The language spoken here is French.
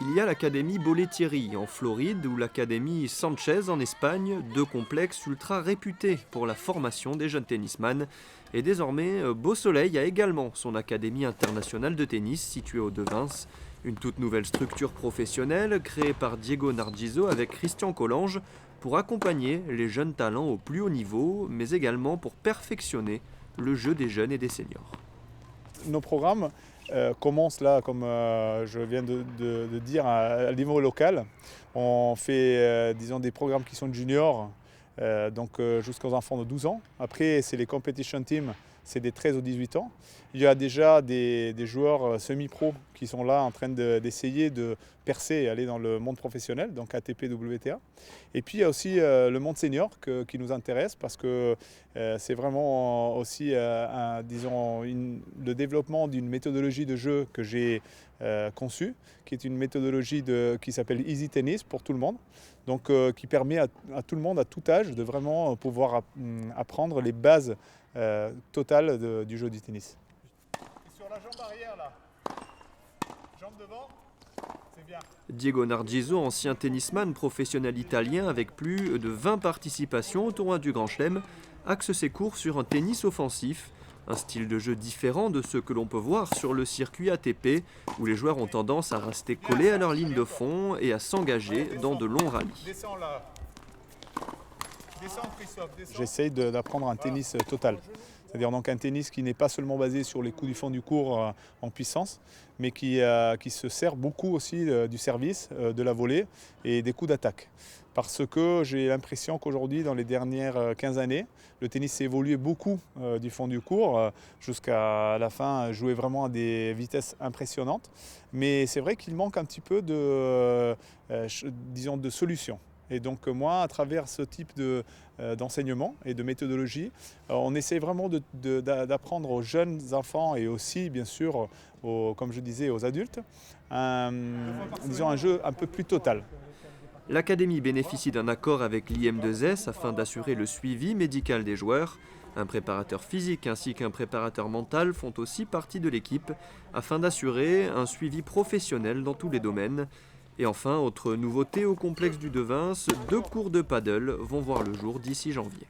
Il y a l'académie Bollettieri en Floride ou l'académie Sanchez en Espagne, deux complexes ultra réputés pour la formation des jeunes tennisman. Et désormais, Beau Soleil a également son académie internationale de tennis située au Devins. Une toute nouvelle structure professionnelle créée par Diego Nargiso avec Christian Collange pour accompagner les jeunes talents au plus haut niveau, mais également pour perfectionner le jeu des jeunes et des seniors. Nos programmes commencent là, comme je viens de dire, à niveau local. On fait disons, des programmes qui sont juniors, donc jusqu'aux enfants de 12 ans. Après, c'est les competition teams, c'est des 13 ou 18 ans. Il y a déjà des joueurs semi-pro qui sont là en train d'essayer de percer et aller dans le monde professionnel, donc ATP, WTA. Et puis il y a aussi le monde senior qui nous intéresse parce que c'est vraiment aussi disons, le développement d'une méthodologie de jeu que j'ai conçue, qui est une méthodologie qui s'appelle Easy Tennis pour tout le monde, donc qui permet à tout le monde, à tout âge, de vraiment pouvoir apprendre les bases totales du jeu du tennis. Et sur la jambe arrière là, jambe devant, c'est bien. Diego Nargiso, ancien tennisman professionnel italien avec plus de 20 participations au tournoi du Grand Chelem, axe ses cours sur un tennis offensif, un style de jeu différent de ceux que l'on peut voir sur le circuit ATP, où les joueurs ont tendance à rester collés à leur ligne de fond et à s'engager dans de longs rallyes. J'essaye d'apprendre un tennis total, c'est-à-dire donc un tennis qui n'est pas seulement basé sur les coups du fond du court en puissance, mais qui se sert beaucoup aussi du service, de la volée et des coups d'attaque. Parce que j'ai l'impression qu'aujourd'hui, dans les dernières 15 années, le tennis s'est évolué beaucoup du fond du court, jusqu'à la fin jouer vraiment à des vitesses impressionnantes. Mais c'est vrai qu'il manque un petit peu disons, de solutions. Et donc moi, à travers ce type d'enseignement et de méthodologie, on essaie vraiment d'apprendre aux jeunes enfants et aussi, bien sûr, comme je disais, aux adultes, disons un jeu un peu plus total. L'académie bénéficie d'un accord avec l'IM2S afin d'assurer le suivi médical des joueurs. Un préparateur physique ainsi qu'un préparateur mental font aussi partie de l'équipe afin d'assurer un suivi professionnel dans tous les domaines. Et enfin, autre nouveauté au complexe du Devins, 2 cours de paddle vont voir le jour d'ici janvier.